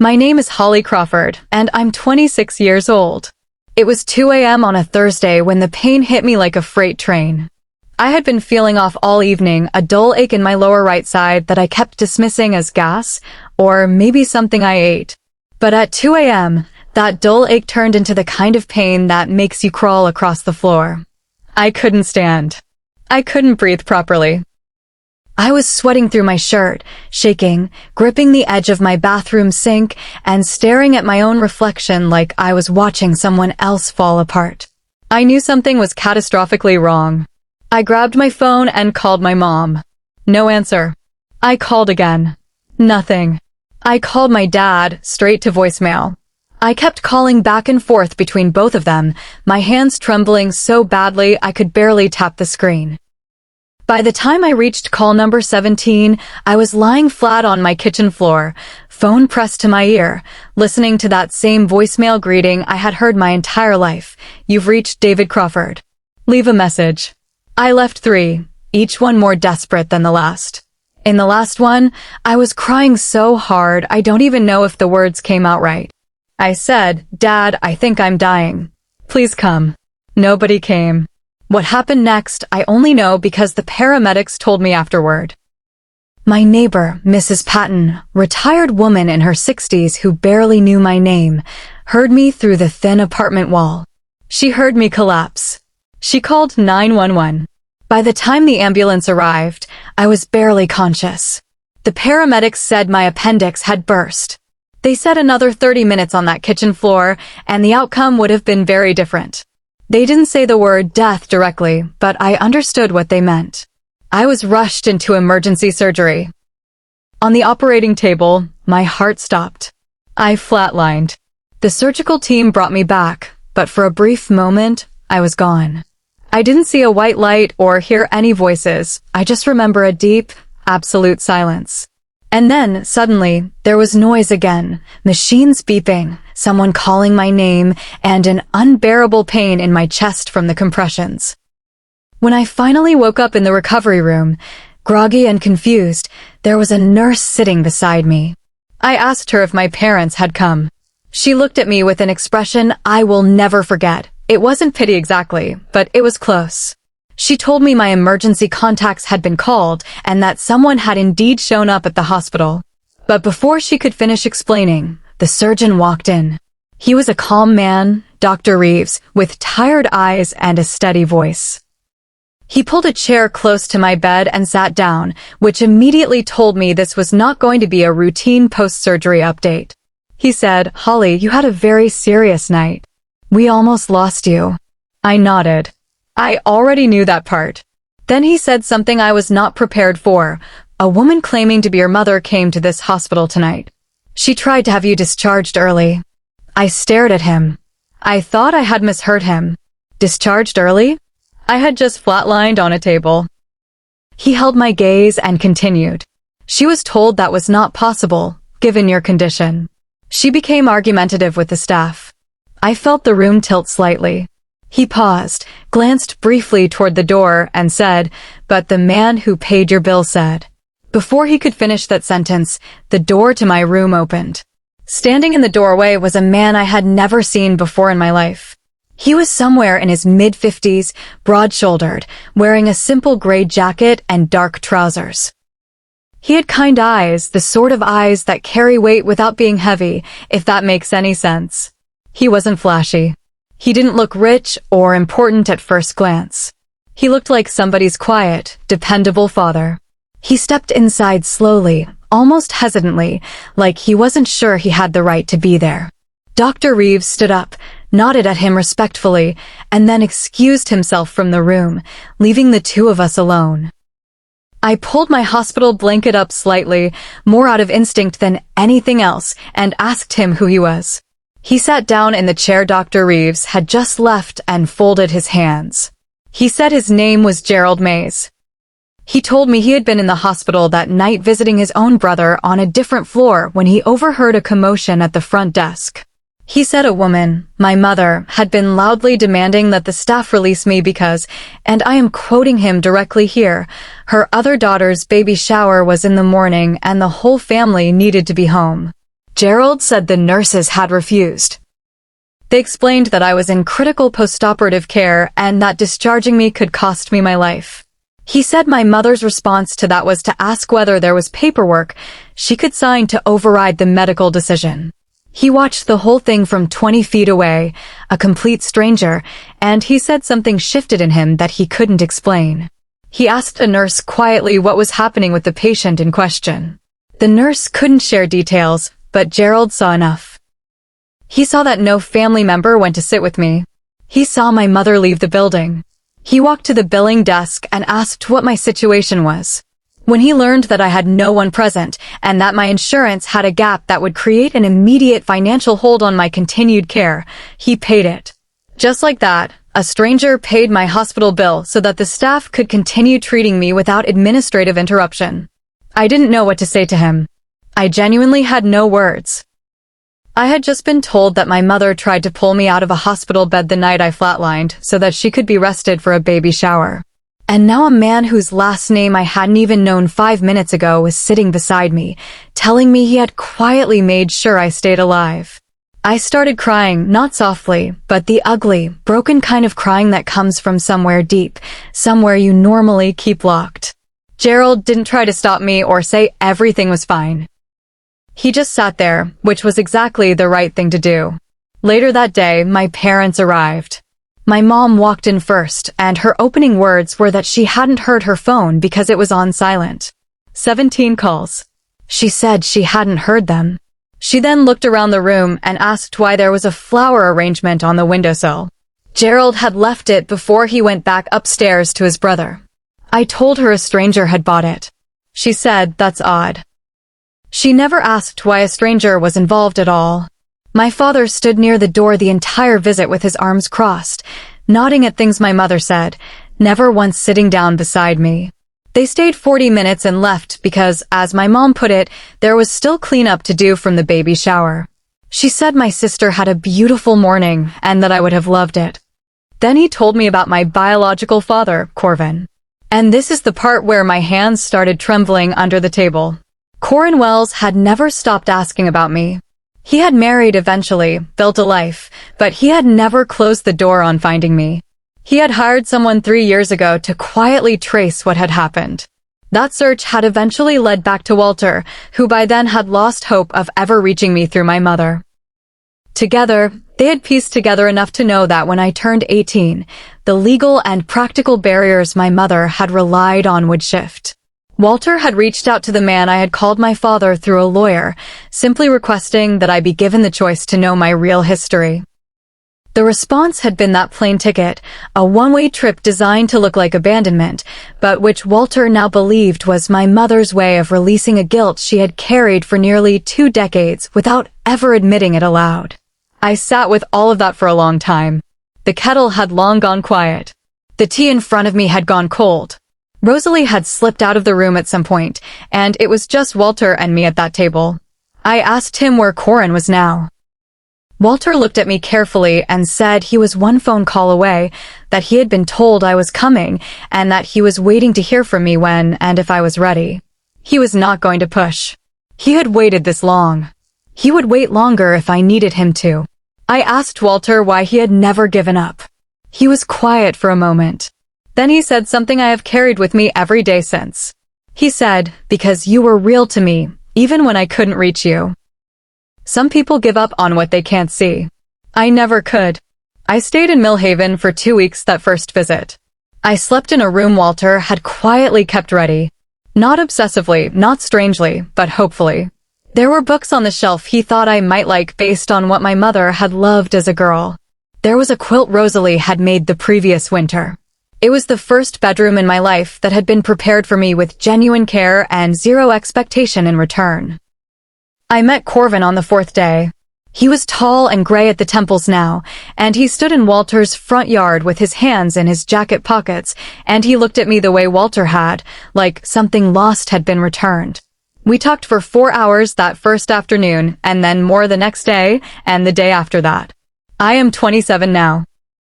My name is Holly Crawford, and I'm 26 years old. It was 2 a.m. on a Thursday when the pain hit me like a freight train. I had been feeling off all evening, a dull ache in my lower right side that I kept dismissing as gas, or maybe something I ate. But at 2 a.m., that dull ache turned into the kind of pain that makes you crawl across the floor. I couldn't stand. I couldn't breathe properly. I was sweating through my shirt, shaking, gripping the edge of my bathroom sink, and staring at my own reflection like I was watching someone else fall apart. I knew something was catastrophically wrong. I grabbed my phone and called my mom. No answer. I called again. Nothing. I called my dad, straight to voicemail. I kept calling back and forth between both of them, my hands trembling so badly I could barely tap the screen. By the time I reached call number 17, I was lying flat on my kitchen floor, phone pressed to my ear, listening to that same voicemail greeting I had heard my entire life. You've reached David Crawford. Leave a message. I left 3, each one more desperate than the last. In the last one, I was crying so hard I don't even know if the words came out right. I said, Dad, I think I'm dying. Please come. Nobody came. What happened next, I only know because the paramedics told me afterward. My neighbor, Mrs. Patton, retired woman in her 60s who barely knew my name, heard me through the thin apartment wall. She heard me collapse. She called 911. By the time the ambulance arrived, I was barely conscious. The paramedics said my appendix had burst. They said another 30 minutes on that kitchen floor, and the outcome would have been very different. They didn't say the word death directly, but I understood what they meant. I was rushed into emergency surgery. On the operating table, my heart stopped. I flatlined. The surgical team brought me back, but for a brief moment, I was gone. I didn't see a white light or hear any voices. I just remember a deep, absolute silence. And then, suddenly, there was noise again, machines beeping, someone calling my name, and an unbearable pain in my chest from the compressions. When I finally woke up in the recovery room, groggy and confused, there was a nurse sitting beside me. I asked her if my parents had come. She looked at me with an expression I will never forget. It wasn't pity exactly, but it was close. She told me my emergency contacts had been called and that someone had indeed shown up at the hospital. But before she could finish explaining, the surgeon walked in. He was a calm man, Dr. Reeves, with tired eyes and a steady voice. He pulled a chair close to my bed and sat down, which immediately told me this was not going to be a routine post-surgery update. He said, Holly, you had a very serious night. We almost lost you. I nodded. I already knew that part. Then he said something I was not prepared for. A woman claiming to be your mother came to this hospital tonight. She tried to have you discharged early. I stared at him. I thought I had misheard him. Discharged early? I had just flatlined on a table. He held my gaze and continued. She was told that was not possible, given your condition. She became argumentative with the staff. I felt the room tilt slightly. He paused, glanced briefly toward the door, and said, but the man who paid your bill said. Before he could finish that sentence, the door to my room opened. Standing in the doorway was a man I had never seen before in my life. He was somewhere in his mid-50s, broad-shouldered, wearing a simple gray jacket and dark trousers. He had kind eyes, the sort of eyes that carry weight without being heavy, if that makes any sense. He wasn't flashy. He didn't look rich or important at first glance. He looked like somebody's quiet, dependable father. He stepped inside slowly, almost hesitantly, like he wasn't sure he had the right to be there. Dr. Reeves stood up, nodded at him respectfully, and then excused himself from the room, leaving the two of us alone. I pulled my hospital blanket up slightly, more out of instinct than anything else, and asked him who he was. He sat down in the chair Dr. Reeves had just left and folded his hands. He said his name was Gerald Mays. He told me he had been in the hospital that night visiting his own brother on a different floor when he overheard a commotion at the front desk. He said a woman, my mother, had been loudly demanding that the staff release me because, and I am quoting him directly here, her other daughter's baby shower was in the morning and the whole family needed to be home. Gerald said the nurses had refused. They explained that I was in critical postoperative care and that discharging me could cost me my life. He said my mother's response to that was to ask whether there was paperwork she could sign to override the medical decision. He watched the whole thing from 20 feet away, a complete stranger, and he said something shifted in him that he couldn't explain. He asked a nurse quietly what was happening with the patient in question. The nurse couldn't share details, but Gerald saw enough. He saw that no family member went to sit with me. He saw my mother leave the building. He walked to the billing desk and asked what my situation was. When he learned that I had no one present and that my insurance had a gap that would create an immediate financial hold on my continued care, he paid it. Just like that, a stranger paid my hospital bill so that the staff could continue treating me without administrative interruption. I didn't know what to say to him. I genuinely had no words. I had just been told that my mother tried to pull me out of a hospital bed the night I flatlined so that she could be rested for a baby shower. And now a man whose last name I hadn't even known 5 minutes ago was sitting beside me, telling me he had quietly made sure I stayed alive. I started crying, not softly, but the ugly, broken kind of crying that comes from somewhere deep, somewhere you normally keep locked. Gerald didn't try to stop me or say everything was fine. He just sat there, which was exactly the right thing to do. Later that day, my parents arrived. My mom walked in first, and her opening words were that she hadn't heard her phone because it was on silent. 17 calls. She said she hadn't heard them. She then looked around the room and asked why there was a flower arrangement on the windowsill. Gerald had left it before he went back upstairs to his brother. I told her a stranger had bought it. She said that's odd. She never asked why a stranger was involved at all. My father stood near the door the entire visit with his arms crossed, nodding at things my mother said, never once sitting down beside me. They stayed 40 minutes and left because, as my mom put it, there was still cleanup to do from the baby shower. She said my sister had a beautiful morning and that I would have loved it. Then he told me about my biological father, Corvin. And this is the part where my hands started trembling under the table. Corin Wells had never stopped asking about me. He had married eventually, built a life, but he had never closed the door on finding me. He had hired someone 3 years ago to quietly trace what had happened. That search had eventually led back to Walter, who by then had lost hope of ever reaching me through my mother. Together, they had pieced together enough to know that when I turned 18, the legal and practical barriers my mother had relied on would shift. Walter had reached out to the man I had called my father through a lawyer, simply requesting that I be given the choice to know my real history. The response had been that plane ticket, a one-way trip designed to look like abandonment, but which Walter now believed was my mother's way of releasing a guilt she had carried for nearly 2 decades without ever admitting it aloud. I sat with all of that for a long time. The kettle had long gone quiet. The tea in front of me had gone cold. Rosalie had slipped out of the room at some point, and it was just Walter and me at that table. I asked him where Corin was now. Walter looked at me carefully and said he was 1 phone call away, that he had been told I was coming, and that he was waiting to hear from me when and if I was ready. He was not going to push. He had waited this long. He would wait longer if I needed him to. I asked Walter why he had never given up. He was quiet for a moment. Then he said something I have carried with me every day since. He said, because you were real to me, even when I couldn't reach you. Some people give up on what they can't see. I never could. I stayed in Millhaven for 2 weeks that first visit. I slept in a room Walter had quietly kept ready. Not obsessively, not strangely, but hopefully. There were books on the shelf he thought I might like based on what my mother had loved as a girl. There was a quilt Rosalie had made the previous winter. It was the first bedroom in my life that had been prepared for me with genuine care and zero expectation in return. I met Corvin on the 4th day. He was tall and gray at the temples now, and he stood in Walter's front yard with his hands in his jacket pockets, and he looked at me the way Walter had, like something lost had been returned. We talked for 4 hours that first afternoon, and then more the next day, and the day after that. I am 27 now.